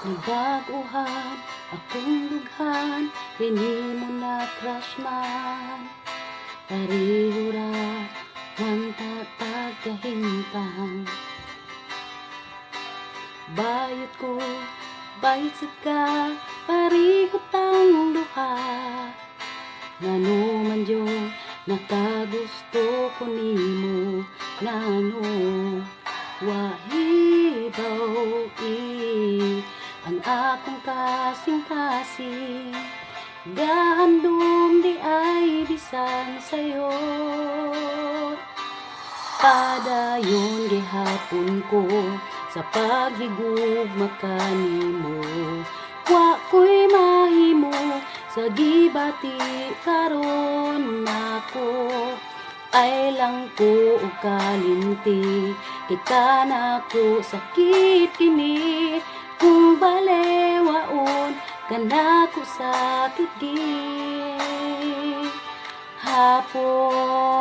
Nabaguhan akong dughan, kini mo na crush man. Pareho ra man tatag kahintang. Bayot ko, bayot sa ka, pareho tang duha. Ngano man yung nakagusto ko nimo, ngano wahibaw ang akong kasing-kasing. Gahandom di ay bisan sayo, padayon gihapon ko sa paghigugma kanimo. Wa ko'y mahimo sa gibati karon nako, ay lang ko og kalimti, kita nako sakit kini. Kung balewaon kanako sakit gi hapon.